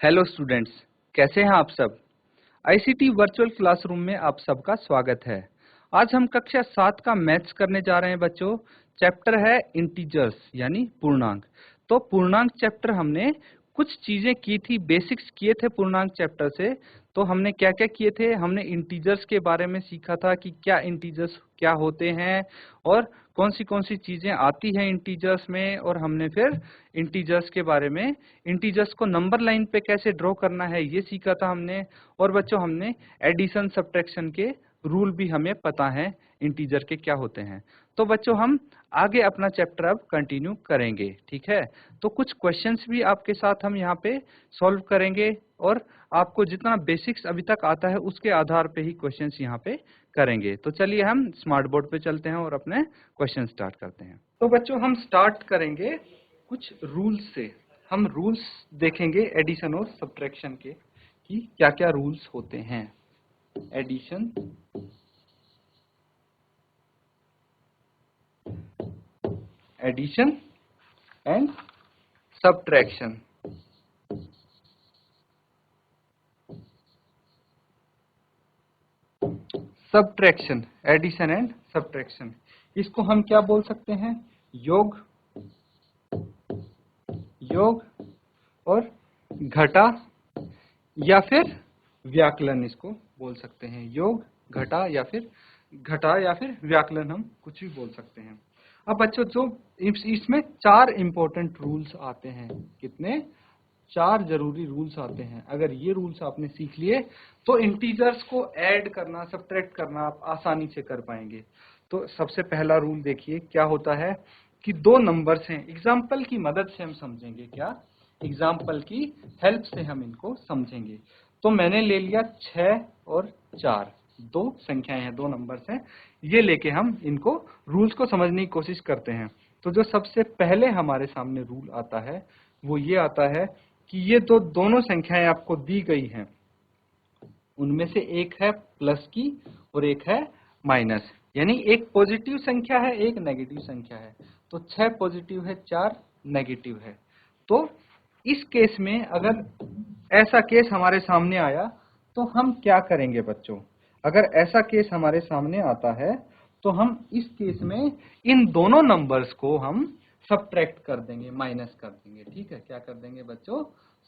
Hello students, कैसे हैं आप सब। आईसीटी वर्चुअल क्लासरूम में आप सबका स्वागत है। आज हम कक्षा 7 का मैथ्स करने जा रहे हैं बच्चों। चैप्टर है इंटीजर्स यानी पूर्णांक। तो पूर्णांक चैप्टर हमने कुछ चीजें की थी, बेसिक्स किए थे पूर्णांक चैप्टर से। तो हमने क्या क्या किए थे, हमने इंटीजर्स के बारे में सीखा था कि क्या इंटीजर्स क्या होते हैं और कौन सी चीजें आती हैं इंटीजर्स में, और हमने फिर इंटीजर्स के बारे में, इंटीजर्स को नंबर लाइन पे कैसे ड्रॉ करना है ये सीखा था हमने। और बच्चों हमने एडिशन सब्ट्रैक्शन के रूल भी हमें पता है इंटीजर के क्या होते हैं। तो बच्चों हम आगे अपना चैप्टर अब कंटिन्यू करेंगे, ठीक है। तो कुछ क्वेश्चंस भी आपके साथ हम यहाँ पे सॉल्व करेंगे और आपको जितना बेसिक्स अभी तक आता है उसके आधार पे ही क्वेश्चंस यहाँ पे करेंगे। तो चलिए हम स्मार्ट बोर्ड पे चलते हैं और अपने क्वेश्चन स्टार्ट करते हैं। तो बच्चों हम स्टार्ट करेंगे कुछ रूल्स से। हम रूल्स देखेंगे एडिशन और सब्ट्रैक्शन के कि क्या क्या रूल्स होते हैं। Addition, addition and subtraction. Subtraction, addition and subtraction, इसको हम क्या बोल सकते हैं, योग, योग और घटा या फिर व्याकलन इसको बोल सकते हैं। योग, घटा या फिर व्याकलन, हम कुछ भी बोल सकते हैं। अब बच्चों जो इसमें 4 इंपॉर्टेंट रूल्स आते हैं, कितने, 4 जरूरी रूल्स आते हैं। अगर ये रूल्स आपने सीख लिए तो इंटीजर्स को ऐड करना, सब्ट्रैक्ट करना आप आसानी से कर पाएंगे। तो सबसे पहला रूल देखिए क्या होता है कि दो नंबर्स हैं, एग्जाम्पल की मदद से हम समझेंगे। क्या, एग्जाम्पल की हेल्प से हम इनको समझेंगे। तो मैंने ले लिया 6 और 4, दो संख्याएं हैं, दो नंबर्स हैं, ये लेके हम इनको रूल्स को समझने की कोशिश करते हैं। तो जो सबसे पहले हमारे सामने रूल आता है वो ये आता है कि ये दोनों संख्याएं आपको दी गई हैं, उनमें से एक है प्लस की और एक है माइनस, यानी एक पॉजिटिव संख्या है एक नेगेटिव संख्या है। तो 6 पॉजिटिव है, 4 नेगेटिव है। तो इस केस में अगर ऐसा केस हमारे सामने आया तो हम क्या करेंगे बच्चों। अगर ऐसा केस हमारे सामने आता है तो हम इस केस में इन दोनों नंबर्स को हम सब्ट्रैक्ट कर देंगे, माइनस कर देंगे, ठीक है। क्या कर देंगे बच्चों,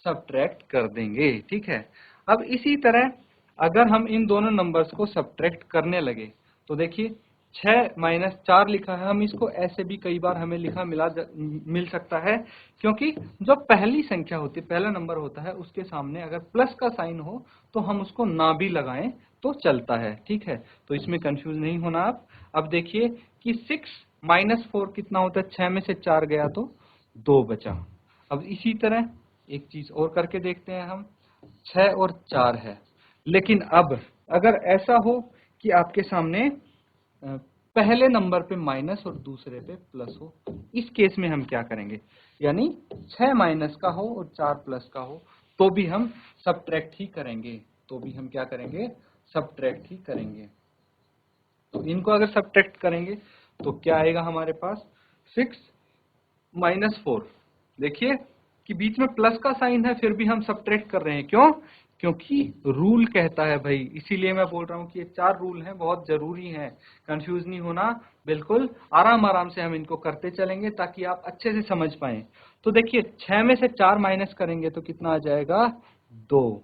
सब्ट्रैक्ट कर देंगे, ठीक है। अब इसी तरह अगर हम इन दोनों नंबर्स को सब्ट्रैक्ट करने लगे तो देखिए 6 माइनस 4 लिखा है, हम इसको ऐसे भी कई बार हमें मिल सकता है, क्योंकि जो पहली संख्या होती है, पहला नंबर होता है, उसके सामने अगर प्लस का साइन हो तो हम उसको ना भी लगाएं तो चलता है, ठीक है। तो इसमें कंफ्यूज नहीं होना आप। अब देखिए कि 6 माइनस 4 कितना होता है, 6 में से 4 गया तो 2 बचा। अब इसी तरह एक चीज और करके देखते हैं हम, 6 और 4 है, लेकिन अब अगर ऐसा हो कि आपके सामने पहले नंबर पे माइनस और दूसरे पे प्लस हो, इस केस में हम क्या करेंगे, यानी 6 माइनस का हो और 4 प्लस का हो तो भी हम सब्ट्रैक्ट ही करेंगे, तो भी हम क्या करेंगे, सब्ट्रैक्ट ही करेंगे। तो इनको अगर सब्ट्रैक्ट करेंगे तो क्या आएगा हमारे पास, 6 माइनस 4। देखिए कि बीच में प्लस का साइन है फिर भी हम सब्ट्रैक्ट कर रहे हैं, क्यों, क्योंकि रूल कहता है भाई, इसीलिए मैं बोल रहा हूं कि ये 4 रूल हैं, बहुत जरूरी हैं, कंफ्यूज नहीं होना, बिल्कुल आराम आराम से हम इनको करते चलेंगे ताकि आप अच्छे से समझ पाएं। तो देखिए 6 में से 4 माइनस करेंगे तो कितना आ जाएगा, 2।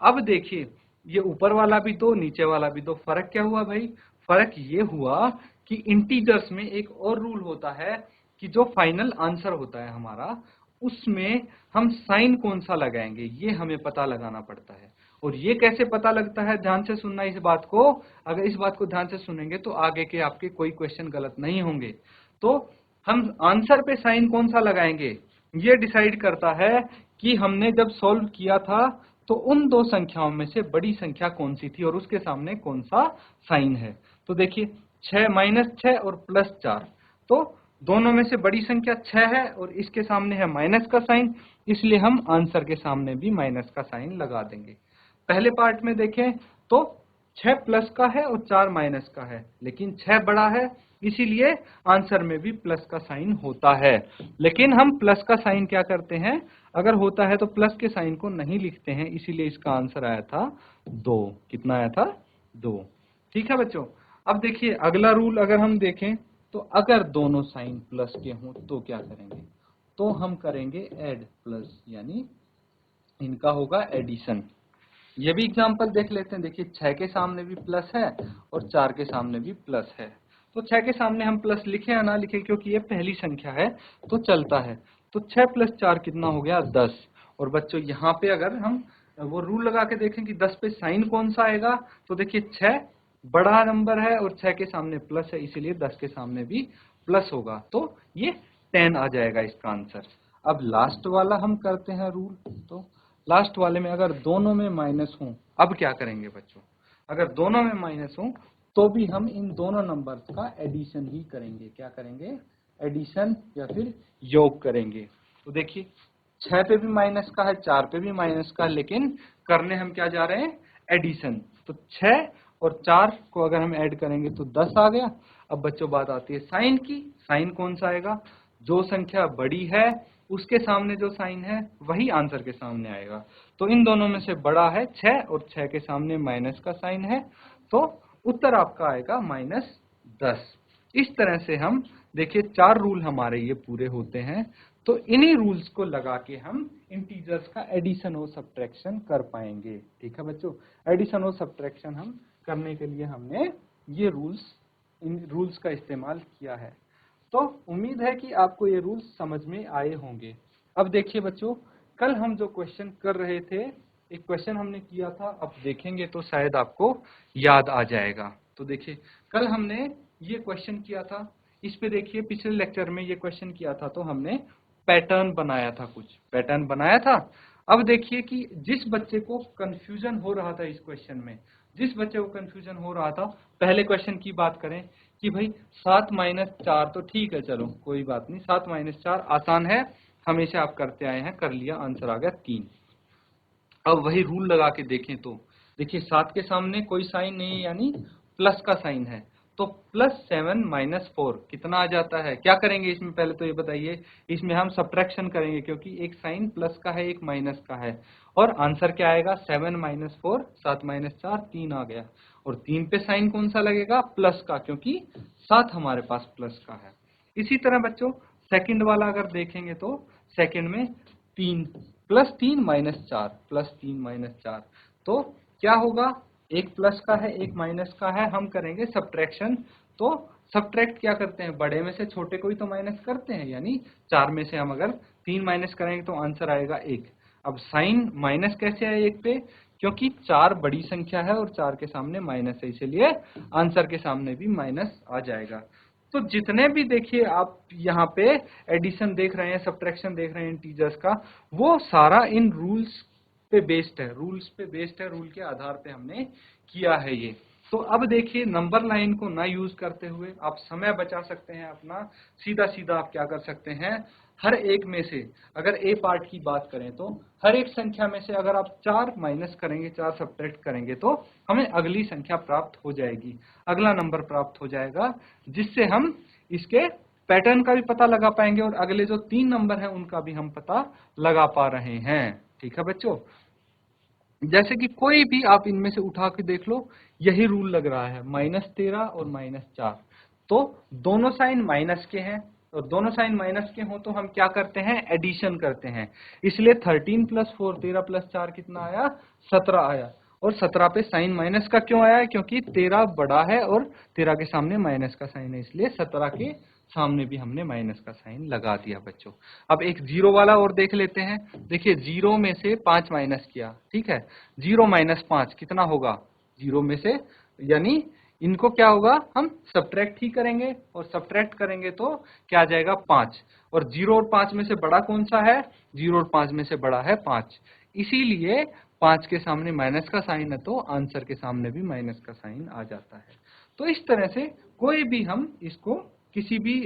अब देखिए ये ऊपर वाला भी 2, नीचे वाला भी 2, फर्क क्या हुआ भाई, फर्क ये हुआ कि इंटीजर्स में एक और रूल होता है कि जो फाइनल आंसर होता है हमारा, उसमें हम साइन कौन सा लगाएंगे ये हमें पता लगाना पड़ता है। और ये कैसे पता लगता है, ध्यान से सुनना इस बात को, अगर इस बात को ध्यान से सुनेंगे तो आगे के आपके कोई क्वेश्चन गलत नहीं होंगे। तो हम आंसर पे साइन कौन सा लगाएंगे ये डिसाइड करता है कि हमने जब सॉल्व किया था तो उन दो संख्याओं में से बड़ी संख्या कौन सी थी और उसके सामने कौन सा साइन है। तो देखिए 6 माइनस 6 और प्लस 4, तो दोनों में से बड़ी संख्या 6 है और इसके सामने है माइनस का साइन, इसलिए हम आंसर के सामने भी माइनस का साइन लगा देंगे। पहले पार्ट में देखें तो 6 प्लस का है और 4 माइनस का है, लेकिन 6 बड़ा है इसीलिए आंसर में भी प्लस का साइन होता है। लेकिन हम प्लस का साइन क्या करते हैं, अगर होता है तो प्लस के साइन को नहीं लिखते हैं, इसीलिए इसका आंसर आया था 2। कितना आया था? 2। ठीक है बच्चों। अब देखिए अगला रूल अगर हम देखें तो अगर दोनों साइन प्लस के हों तो क्या करेंगे, तो हम करेंगे ऐड प्लस, यानी इनका होगा एडिशन। ये भी एग्जांपल देख लेते हैं। देखिए 6 के सामने भी प्लस है और 4 के सामने भी प्लस है, तो 6 के सामने हम प्लस लिखे या ना लिखे, क्योंकि ये पहली संख्या है तो चलता है। तो 6 + 4 कितना हो गया? 10। और बच्चों यहाँ पे अगर हम वो रूल लगा के देखें कि 10 पे साइन कौन सा आएगा, तो देखिए 6 बड़ा नंबर है और 6 के सामने प्लस है, इसीलिए 10 के सामने भी प्लस होगा, तो ये 10 आ जाएगा इसका आंसर। अब लास्ट वाला हम करते हैं रूल। तो लास्ट वाले में अगर दोनों में माइनस हो, अब क्या करेंगे बच्चों, अगर दोनों में माइनस हो तो भी हम इन दोनों नंबर्स का एडिशन ही करेंगे। क्या करेंगे? एडिशन या फिर योग करेंगे। तो देखिए 6 पे भी माइनस का है, 4 पे भी माइनस का है, लेकिन करने हम क्या जा रहे हैं? एडिशन। तो 6 और 4 को अगर हम ऐड करेंगे तो 10 आ गया। अब बच्चों बात आती है साइन की। साइन कौन सा आएगा? जो संख्या बड़ी है उसके सामने जो साइन है वही आंसर के सामने आएगा। तो इन दोनों में से बड़ा है 6 और 6 के सामने माइनस का साइन है, तो उत्तर आपका आएगा -10। इस तरह से हम देखिए 4 रूल हमारे ये पूरे होते हैं। तो इन्हीं रूल्स को लगा के हम इंटीजर्स का एडिशन और सब्ट्रैक्शन कर पाएंगे। ठीक है बच्चों, एडिशन और सब्ट्रैक्शन हम करने के लिए हमने ये इन रूल्स का इस्तेमाल किया है। तो उम्मीद है कि आपको ये रूल्स समझ में आए होंगे। अब देखिए बच्चों, कल हम जो क्वेश्चन कर रहे थे, एक क्वेश्चन हमने किया था, अब देखेंगे तो शायद आपको याद आ जाएगा। तो देखिए कल हमने ये क्वेश्चन किया था, इस पे देखिए पिछले लेक्चर में ये क्वेश्चन किया था, तो हमने पैटर्न बनाया था, कुछ पैटर्न बनाया था। अब देखिए कि जिस बच्चे को कंफ्यूजन हो रहा था इस क्वेश्चन में, जिस बच्चे को कंफ्यूजन हो रहा था, पहले क्वेश्चन की बात करें कि भाई 7 - 4 तो ठीक है, चलो कोई बात नहीं, 7 - 4 आसान है, हमेशा आप करते आए हैं, कर लिया, आंसर आ गया 3। अब वही रूल लगा के देखें तो देखिए 7 के सामने कोई साइन नहीं है, यानी प्लस का साइन है, तो +7 - 4 कितना आ जाता है? क्या करेंगे इसमें, पहले तो ये बताइए। इसमें हम सब्ट्रैक्शन करेंगे, क्योंकि एक साइन प्लस का है, एक माइनस का है, और आंसर क्या आएगा? 7 - 4, 7 - 4 3 आ गया। और 3 पे साइन कौन सा लगेगा? प्लस का, क्योंकि 7 हमारे पास प्लस का है। इसी तरह बच्चों सेकंड वाला अगर देखेंगे तो सेकंड में 3 +3 - 4, +3 - 4, तो क्या होगा? एक प्लस का है, एक माइनस का है, हम करेंगे सब्ट्रैक्शन। तो सब्ट्रैक्ट क्या करते हैं? बड़े में से छोटे को ही तो माइनस करते हैं, यानी 4 में से हम अगर 3 माइनस करेंगे तो आंसर आएगा 1। अब साइन माइनस कैसे आए 1 पे? क्योंकि 4 बड़ी संख्या है और 4 के सामने माइनस है, इसलिए आंसर के सामने भी माइनस आ जाएगा। तो जितने भी देखिए आप यहाँ पे एडिशन देख रहे हैं, सब्ट्रैक्शन देख रहे हैं इंटीजर्स का, वो सारा इन रूल्स पे बेस्ड है, रूल्स पे बेस्ड है, रूल के आधार पे हमने किया है ये। तो अब देखिए नंबर लाइन को ना यूज करते हुए आप समय बचा सकते हैं अपना, सीधा सीधा आप क्या कर सकते हैं, हर एक में से अगर ए पार्ट की बात करें तो हर एक संख्या में से अगर आप 4 माइनस करेंगे, 4 सब्ट्रैक्ट करेंगे, तो हमें अगली संख्या प्राप्त हो जाएगी, अगला नंबर प्राप्त हो जाएगा, जिससे हम इसके पैटर्न का भी पता लगा पाएंगे और अगले जो 3 नंबर हैं उनका भी हम पता लगा पा रहे हैं। ठीक है बच्चों, जैसे कि कोई भी आप इनमें से उठा के देख लो, यही रूल लग रहा है, -13 और -4, तो दोनों साइन माइनस के हैं, और दोनों साइन माइनस के हो तो हम क्या करते हैं? एडिशन करते हैं। इसलिए 13 + 4, 13 + 4 कितना आया? 17 आया। और 17 पे साइन माइनस का क्यों आया है? क्योंकि 13 बड़ा है और 13 के सामने माइनस का साइन है, इसलिए 17 के सामने भी हमने माइनस का साइन लगा दिया बच्चों। अब एक 0 वाला और देख लेते हैं। देखिए 0 में से 5 माइनस किया, ठीक है, 0 - 5 कितना होगा? 0 में से, यानी इनको क्या होगा? हम सब्ट्रैक्ट ही करेंगे, और सब्ट्रैक्ट करेंगे तो क्या आ जाएगा? 5। और 0 और 5 में से बड़ा कौन सा है? 0 और 5 में से बड़ा है 5, इसीलिए 5 के सामने माइनस का साइन है, तो आंसर के सामने भी माइनस का साइन आ जाता है। तो इस तरह से कोई भी हम इसको किसी भी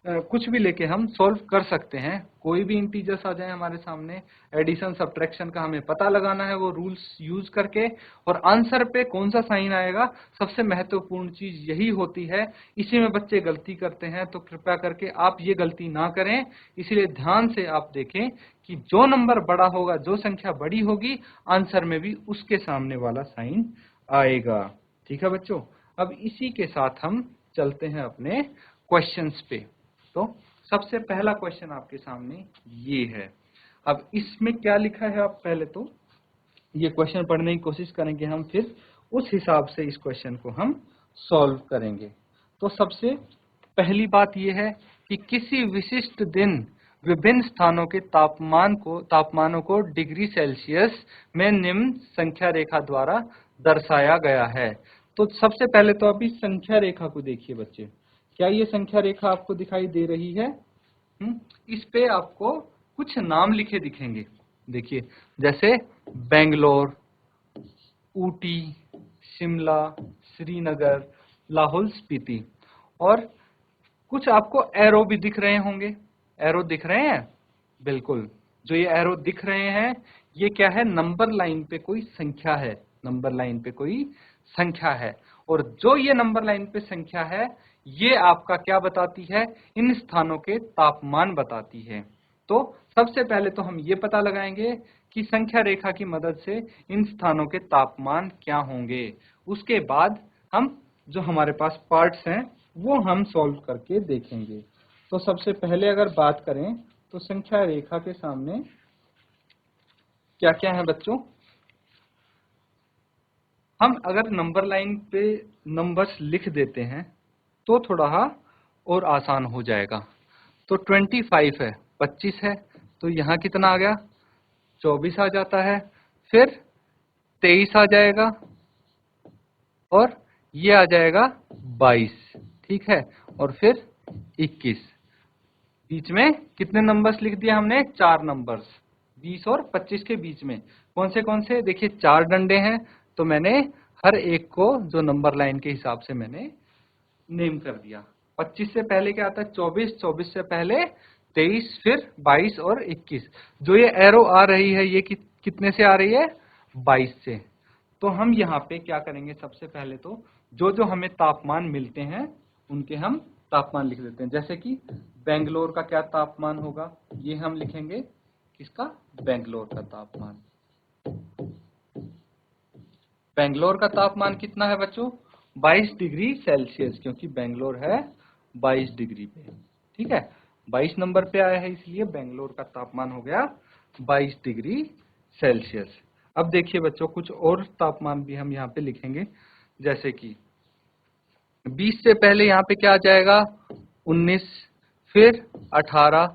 कुछ भी लेके हम सॉल्व कर सकते हैं। कोई भी इंटीजर्स आ जाए हमारे सामने, एडिशन सब्ट्रैक्शन का हमें पता लगाना है वो रूल्स यूज करके, और आंसर पे कौन सा साइन आएगा, सबसे महत्वपूर्ण चीज यही होती है। इसी में बच्चे गलती करते हैं, तो कृपया करके आप ये गलती ना करें। इसलिए ध्यान से आप देखें कि जो नंबर बड़ा होगा, जो संख्या बड़ी होगी, आंसर में भी उसके सामने वाला साइन आएगा। ठीक है बच्चों, अब इसी के साथ हम चलते हैं अपने क्वेश्चंस पे। तो सबसे पहला क्वेश्चन आपके सामने ये है। अब इसमें क्या लिखा है, आप पहले तो ये क्वेश्चन पढ़ने की कोशिश करेंगे हम, फिर उस हिसाब से इस क्वेश्चन को हम सॉल्व करेंगे। तो सबसे पहली बात यह है कि किसी विशिष्ट दिन विभिन्न स्थानों के तापमानों को डिग्री सेल्सियस में निम्न संख्या रेखा द्वारा दर्शाया गया है। तो सबसे पहले तो आप इस संख्या रेखा को देखिए बच्चे, क्या ये संख्या रेखा आपको दिखाई दे रही है? इस पे आपको कुछ नाम लिखे दिखेंगे, देखिए, जैसे बेंगलोर, ऊटी, शिमला, श्रीनगर, लाहौल स्पीति, और कुछ आपको एरो भी दिख रहे होंगे। एरो दिख रहे हैं? बिल्कुल, जो ये एरो दिख रहे हैं ये क्या है, नंबर लाइन पे कोई संख्या है, नंबर लाइन पे कोई संख्या है। और जो ये नंबर लाइन पे संख्या है ये आपका क्या बताती है, इन स्थानों के तापमान बताती है। तो सबसे पहले तो हम ये पता लगाएंगे कि संख्या रेखा की मदद से इन स्थानों के तापमान क्या होंगे। उसके बाद हम जो हमारे पास पार्ट्स हैं वो हम सॉल्व करके देखेंगे। तो सबसे पहले अगर बात करें तो संख्या रेखा के सामने क्या क्या है बच्चों, हम अगर नंबर लाइन पे नंबर्स लिख देते हैं तो थोड़ा और आसान हो जाएगा। तो 25 है, 25 है, तो यहाँ कितना आ गया, 24 आ जाता है, फिर 23 आ जाएगा, और ये आ जाएगा 22, ठीक है, और फिर 21। बीच में कितने नंबर्स लिख दिया हमने, 4 नंबर्स, 20 और 25 के बीच में कौन से, देखिए 4 डंडे हैं, तो मैंने हर एक को जो नंबर लाइन के हिसाब से मैंने नेम कर दिया। 25 से पहले क्या आता है, 24, 24 से पहले 23, फिर 22 और 21। जो ये एरो आ रही है ये कितने से आ रही है, 22 से। तो हम यहाँ पे क्या करेंगे, सबसे पहले तो जो हमें तापमान मिलते हैं उनके हम तापमान लिख देते हैं। जैसे कि बेंगलोर का क्या तापमान होगा, ये हम लिखेंगे, किसका, बेंगलोर का तापमान। बेंगलोर का तापमान कितना है बच्चों, 22 डिग्री सेल्सियस, क्योंकि बेंगलोर है 22 डिग्री पे, ठीक है, 22 नंबर पे आया है, इसलिए बेंगलोर का तापमान हो गया 22 डिग्री सेल्सियस। अब देखिए बच्चों, कुछ और तापमान भी हम यहाँ पे लिखेंगे, जैसे कि 20 से पहले यहाँ पे क्या आ जाएगा, 19, फिर 18,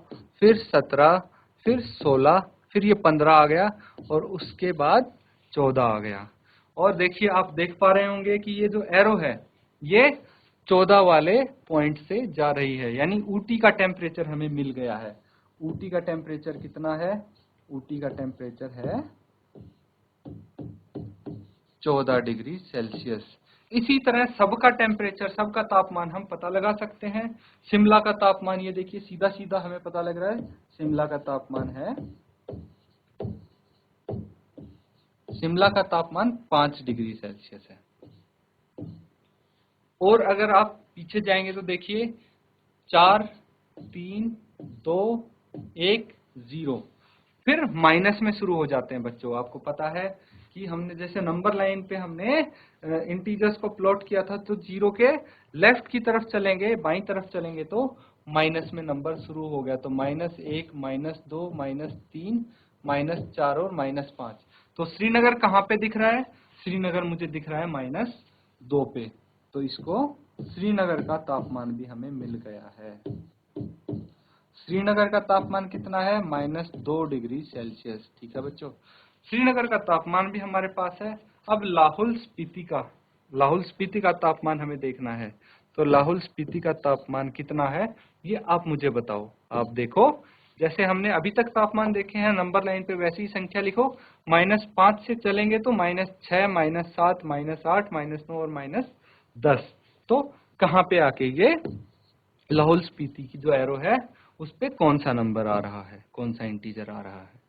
फिर 17, फिर 16, फिर ये 15 आ गया, और उसके बाद 14 आ गया। और देखिए, आप देख पा रहे होंगे कि ये जो एरो है ये 14 वाले पॉइंट से जा रही है, यानी ऊटी का टेम्परेचर हमें मिल गया है। ऊटी का टेम्परेचर कितना है, ऊटी का टेम्परेचर है 14 डिग्री सेल्सियस। इसी तरह सबका टेम्परेचर, सबका तापमान हम पता लगा सकते हैं। शिमला का तापमान ये देखिए, सीधा सीधा हमें पता लग रहा है, शिमला का तापमान है, शिमला का तापमान 5 डिग्री सेल्सियस है। और अगर आप पीछे जाएंगे तो देखिए 4, 3, 2, 1, 0, फिर माइनस में शुरू हो जाते हैं बच्चों। आपको पता है कि हमने जैसे नंबर लाइन पे हमने इंटीजर्स को प्लॉट किया था, तो 0 के लेफ्ट की तरफ चलेंगे, बाईं तरफ चलेंगे तो माइनस में नंबर शुरू हो गया। तो -1, -2, -3, -4 और -5। तो श्रीनगर कहाँ पे दिख रहा है, श्रीनगर मुझे दिख रहा है -2 पे, तो इसको श्रीनगर का तापमान भी हमें मिल गया है। श्रीनगर का तापमान कितना है, -2 डिग्री सेल्सियस, ठीक है बच्चों, श्रीनगर का तापमान भी हमारे पास है। अब लाहौल स्पीति का तापमान हमें देखना है। तो लाहौल स्पीति का तापमान कितना है ये आप मुझे बताओ। आप देखो, जैसे हमने अभी तक तापमान देखे हैं नंबर लाइन पे, वैसी ही संख्या लिखो। -5 से चलेंगे तो -6, -7, -8, -9 और -10। तो कहाँ पे आके ये लाहौल स्पीति की जो एरो है उस पे कौन सा नंबर आ रहा है, कौन सा इंटीजर आ रहा है।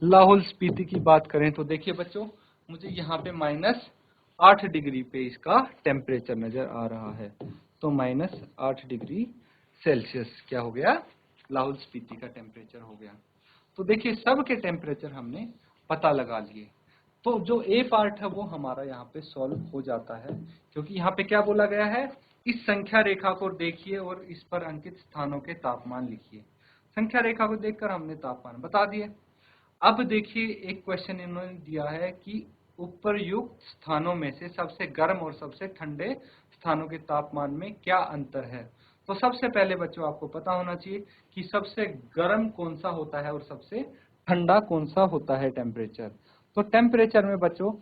लाहौल स्पीति की बात करें तो देखिए बच्चों, मुझे यहाँ पे -8 डिग्री पे इसका टेम्परेचर नजर आ रहा है। तो -8 डिग्री सेल्सियस क्या हो गया, लाहौल स्पीति का टेम्परेचर हो गया। तो देखिए सब के टेम्परेचर हमने पता लगा लिए। तो जो ए पार्ट है वो हमारा यहाँ पे सॉल्व हो जाता है, क्योंकि यहाँ पे क्या बोला गया है, इस संख्या रेखा को देखिए और इस पर अंकित स्थानों के तापमान लिखिए। संख्या रेखा को देखकर हमने तापमान बता दिए। अब देखिए एक क्वेश्चन इन्होंने दिया है कि उपरयुक्त स्थानों में से सबसे गर्म और सबसे ठंडे स्थानों के तापमान में क्या अंतर है। तो सबसे पहले बच्चों आपको पता होना चाहिए कि सबसे गर्म कौन सा होता है और सबसे ठंडा कौन सा होता है टेम्परेचर। तो टेम्परेचर में बच्चों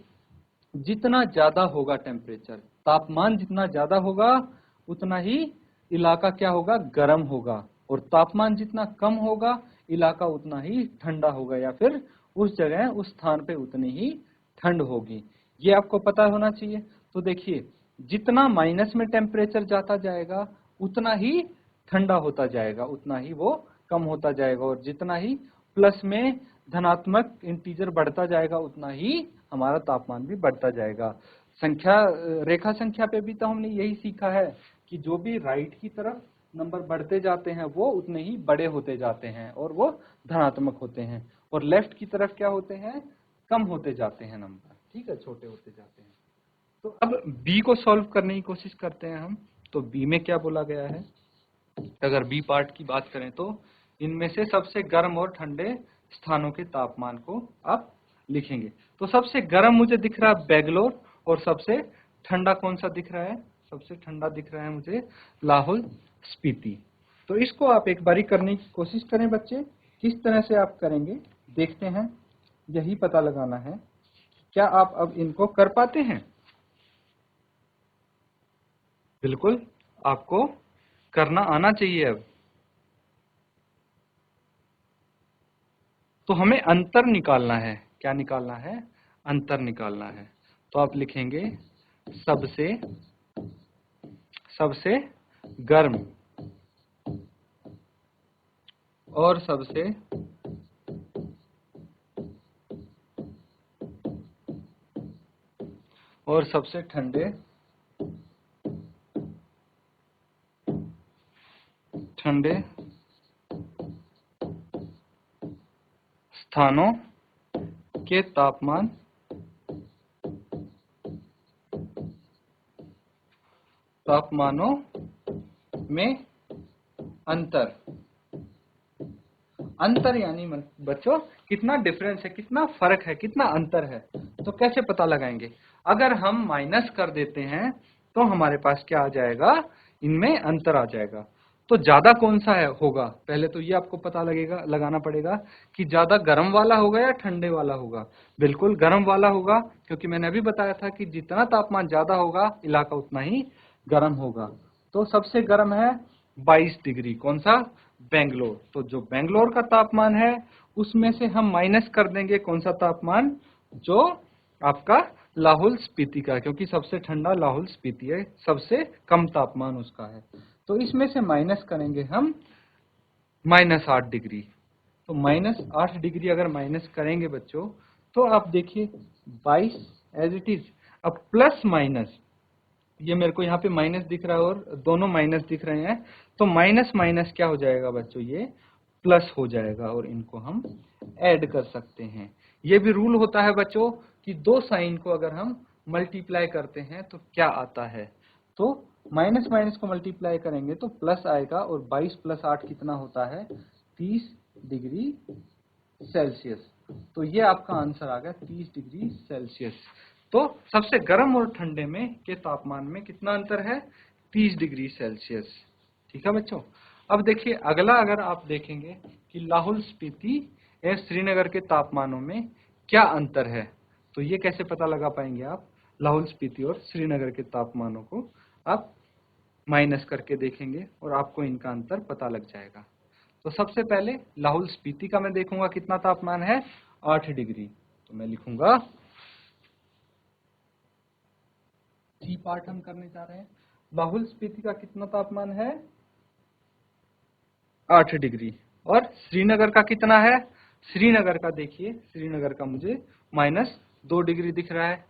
जितना ज्यादा होगा टेम्परेचर, तापमान जितना ज्यादा होगा उतना ही इलाका क्या होगा, गर्म होगा, और तापमान जितना कम होगा इलाका उतना ही ठंडा होगा, या फिर उस जगह उस स्थान पे उतनी ही ठंड होगी। ये आपको पता होना चाहिए। तो देखिए जितना माइनस में टेम्परेचर जाता जाएगा उतना ही ठंडा होता जाएगा, उतना ही वो कम होता जाएगा, और जितना ही प्लस में धनात्मक इंटीजर बढ़ता जाएगा उतना ही हमारा तापमान भी बढ़ता जाएगा। संख्या रेखा संख्या पे भी तो हमने यही सीखा है कि जो भी राइट की तरफ नंबर बढ़ते जाते हैं वो उतने ही बड़े होते जाते हैं और वो धनात्मक होते हैं, और लेफ्ट की तरफ क्या होते हैं, कम होते जाते हैं नंबर, ठीक है, छोटे होते जाते हैं। तो अब बी को सॉल्व करने की कोशिश करते हैं हम। तो बी में क्या बोला गया है, अगर बी पार्ट की बात करें तो इनमें से सबसे गर्म और ठंडे स्थानों के तापमान को आप लिखेंगे। तो सबसे गर्म मुझे दिख रहा है बेंगलोर, और सबसे ठंडा कौन सा दिख रहा है, सबसे ठंडा दिख रहा है मुझे लाहौल स्पीति। तो इसको आप एक बारी करने की कोशिश करें बच्चे, किस तरह से आप करेंगे देखते हैं, यही पता लगाना है क्या आप अब इनको कर पाते हैं। बिल्कुल आपको करना आना चाहिए अब। तो हमें अंतर निकालना है, क्या निकालना है, अंतर निकालना है। तो आप लिखेंगे सबसे सबसे गर्म और सबसे ठंडे ठंडे स्थानों के तापमानों में अंतर यानी बच्चों कितना डिफरेंस है, कितना फर्क है, कितना अंतर है। तो कैसे पता लगाएंगे, अगर हम माइनस कर देते हैं तो हमारे पास क्या आ जाएगा, इनमें अंतर आ जाएगा। तो ज्यादा कौन सा है होगा, पहले तो ये आपको पता लगाना पड़ेगा कि ज्यादा गर्म वाला होगा या ठंडे वाला होगा। बिल्कुल गर्म वाला होगा, क्योंकि मैंने अभी बताया था कि जितना तापमान ज्यादा होगा इलाका उतना ही गर्म होगा। तो सबसे गर्म है 22 डिग्री, कौन सा, बेंगलोर। तो जो बेंगलोर का तापमान है उसमें से हम माइनस कर देंगे कौन सा तापमान, जो आपका लाहौल स्पीति का, क्योंकि सबसे ठंडा लाहौल स्पीति है, सबसे कम तापमान उसका है। तो इसमें से माइनस करेंगे हम -8 डिग्री। तो -8 डिग्री अगर माइनस करेंगे बच्चों तो आप देखिए 22 एज इट इज। अब प्लस माइनस, ये मेरे को यहाँ पे माइनस दिख रहा है और दोनों माइनस दिख रहे हैं, तो माइनस माइनस क्या हो जाएगा बच्चों, ये प्लस हो जाएगा, और इनको हम ऐड कर सकते हैं। ये भी रूल होता है बच्चों कि दो साइन को अगर हम मल्टीप्लाई करते हैं तो क्या आता है, तो माइनस माइनस को मल्टीप्लाई करेंगे तो प्लस आएगा, और 22 + 8 कितना होता है, 30 डिग्री सेल्सियस। तो ये आपका आंसर आ गया 30 डिग्री सेल्सियस। तो सबसे गर्म और ठंडे में के तापमान में कितना अंतर है, 30 डिग्री सेल्सियस। ठीक है बच्चों। अब देखिए अगला, अगर आप देखेंगे कि लाहौल स्पीति एवं श्रीनगर के तापमानों में क्या अंतर है, तो ये कैसे पता लगा पाएंगे आप, लाहौल स्पीति और श्रीनगर के तापमानों को आप माइनस करके देखेंगे और आपको इनका अंतर पता लग जाएगा। तो सबसे पहले लाहौल स्पीति का मैं देखूंगा कितना तापमान है, 8 डिग्री। तो मैं लिखूंगा सी पार्ट हम करने जा रहे हैं। लाहौल स्पीति का कितना तापमान है? 8 डिग्री। और श्रीनगर का कितना है? श्रीनगर का देखिए, श्रीनगर का मुझे -2 डिग्री दिख रहा है।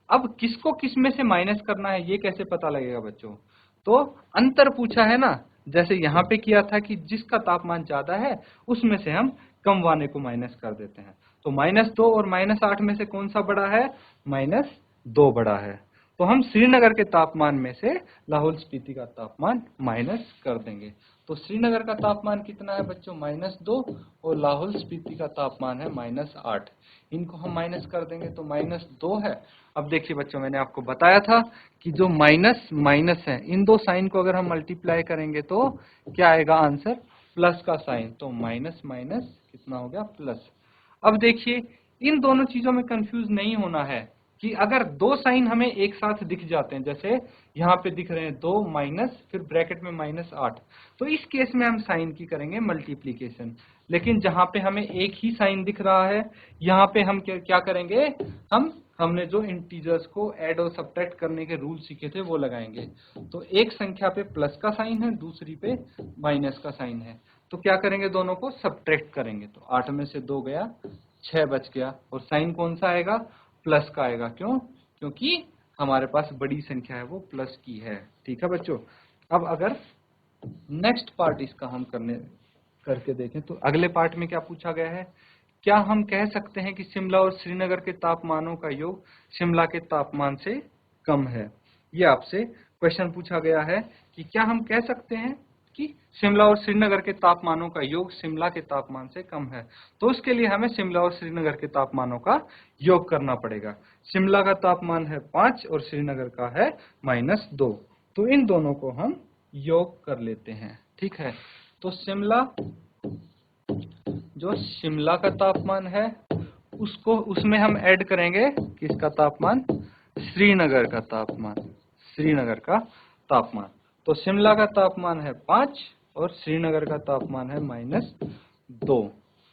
अब किसको किस में से माइनस करना है ये कैसे पता लगेगा बच्चों? तो अंतर पूछा है ना, जैसे यहाँ पे किया था कि जिसका तापमान ज्यादा है उसमें से हम कम वाले को माइनस कर देते हैं। तो -2 और -8 में से कौन सा बड़ा है? -2 बड़ा है। तो हम श्रीनगर के तापमान में से लाहौल स्पीति का तापमान माइनस कर देंगे। तो श्रीनगर का तापमान कितना है बच्चों? -2 और लाहौल स्पीति का तापमान है -8। इनको हम माइनस कर देंगे तो -2 है। अब देखिए बच्चों, मैंने आपको बताया था कि जो माइनस माइनस है, इन दो साइन को अगर हम मल्टीप्लाई करेंगे तो क्या आएगा आंसर? प्लस का साइन। तो माइनस माइनस कितना हो गया? प्लस। अब देखिए, इन दोनों चीजों में कंफ्यूज नहीं होना है कि अगर दो साइन हमें एक साथ दिख जाते हैं, जैसे यहाँ पे दिख रहे हैं 2 माइनस फिर ब्रैकेट में -8, तो इस केस में हम साइन की करेंगे मल्टीप्लीकेशन। लेकिन जहां पे हमें एक ही साइन दिख रहा है, यहाँ पे हम क्या करेंगे? हमने जो इंटीजर्स को ऐड और सब्ट्रैक्ट करने के रूल सीखे थे वो लगाएंगे। तो एक संख्या पे प्लस का साइन है, दूसरी पे माइनस का साइन है, तो क्या करेंगे? दोनों को सब्ट्रैक्ट करेंगे। तो 8 में से 2 गया, 6 बच गया, और साइन कौन सा आएगा? प्लस का आएगा। क्यों? क्योंकि हमारे पास बड़ी संख्या है वो प्लस की है। ठीक है बच्चों। अब अगर नेक्स्ट पार्ट इसका हम करके देखें तो अगले पार्ट में क्या पूछा गया है? क्या हम कह सकते हैं कि शिमला और श्रीनगर के तापमानों का योग शिमला के तापमान से कम है? ये आपसे क्वेश्चन पूछा गया है कि क्या हम कह सकते हैं कि शिमला और श्रीनगर के तापमानों का योग शिमला के तापमान से कम है? तो उसके लिए हमें शिमला और श्रीनगर के तापमानों का योग करना पड़ेगा। शिमला का तापमान है 5 और श्रीनगर का है -2। तो इन दोनों को हम योग कर लेते हैं। ठीक है। तो जो शिमला का तापमान है उसमें हम ऐड करेंगे किसका तापमान? श्रीनगर का तापमान। श्रीनगर का तापमान। तो शिमला का तापमान है 5 और श्रीनगर का तापमान है -2।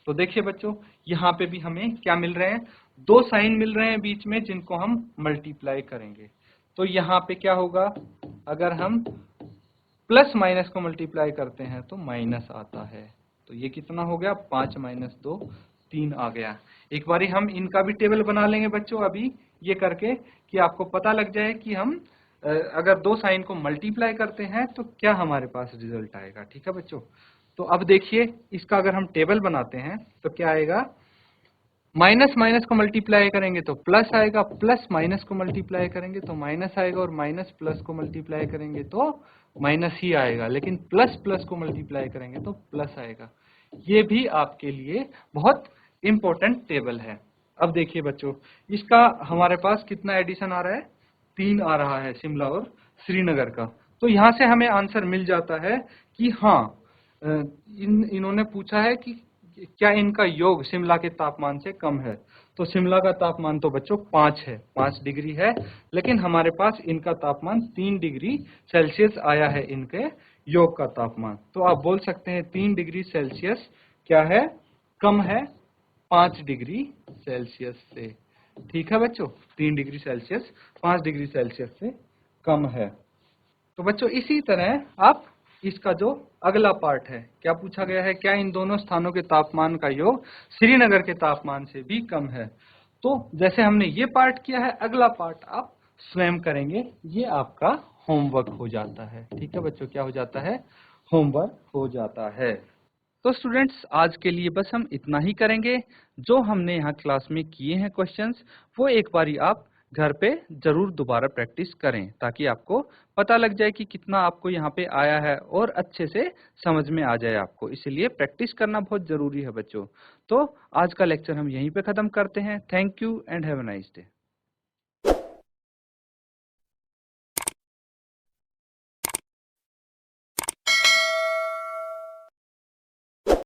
तो देखिए बच्चों, यहाँ पे भी हमें क्या मिल रहे हैं? 2 साइन मिल रहे हैं बीच में, जिनको हम मल्टीप्लाई करेंगे। तो यहाँ पे क्या होगा? अगर हम प्लस माइनस को मल्टीप्लाई करते हैं तो माइनस आता है। तो ये कितना हो गया? 5 - 2 3 आ गया। एक बारी हम इनका भी टेबल बना लेंगे बच्चों अभी ये करके, कि आपको पता लग जाए कि हम अगर 2 साइन को मल्टीप्लाई करते हैं तो क्या हमारे पास रिजल्ट आएगा। ठीक है बच्चों। तो अब देखिए, इसका अगर हम टेबल बनाते हैं तो क्या आएगा? माइनस माइनस को मल्टीप्लाई करेंगे तो प्लस आएगा, प्लस माइनस को मल्टीप्लाई करेंगे तो माइनस आएगा, और माइनस प्लस को मल्टीप्लाई करेंगे तो माइनस ही आएगा, लेकिन प्लस प्लस को मल्टीप्लाई करेंगे तो प्लस आएगा। ये भी आपके लिए बहुत इंपॉर्टेंट टेबल है। अब देखिए बच्चों, इसका हमारे पास कितना एडिशन आ रहा है? 3 आ रहा है शिमला और श्रीनगर का। तो यहाँ से हमें आंसर मिल जाता है कि हाँ, इन्होंने पूछा है कि क्या इनका योग शिमला के तापमान से कम है। तो शिमला का तापमान तो बच्चों 5 है, 5 डिग्री है, लेकिन हमारे पास इनका तापमान 3 डिग्री सेल्सियस आया है, इनके योग का तापमान। तो आप बोल सकते हैं 3 डिग्री सेल्सियस क्या है? कम है 5 डिग्री सेल्सियस से। ठीक है बच्चों, 3 डिग्री सेल्सियस 5 डिग्री सेल्सियस से कम है। तो बच्चों इसी तरह आप इसका जो अगला पार्ट है, क्या पूछा गया है? क्या इन दोनों स्थानों के तापमान का योग श्रीनगर के तापमान से भी कम है? तो जैसे हमने ये पार्ट किया है, अगला पार्ट आप स्वयं करेंगे। ये आपका होमवर्क हो जाता है। ठीक है बच्चों, क्या हो जाता है? होमवर्क हो जाता है। तो स्टूडेंट्स, आज के लिए बस हम इतना ही करेंगे। जो हमने यहाँ क्लास में किए हैं क्वेश्चंस, वो एक बारी आप घर पे जरूर दोबारा प्रैक्टिस करें, ताकि आपको पता लग जाए कि कितना आपको यहाँ पे आया है और अच्छे से समझ में आ जाए आपको। इसलिए प्रैक्टिस करना बहुत जरूरी है बच्चों। तो आज का लेक्चर हम यहीं पे खत्म करते हैं। Thank you and have a nice day.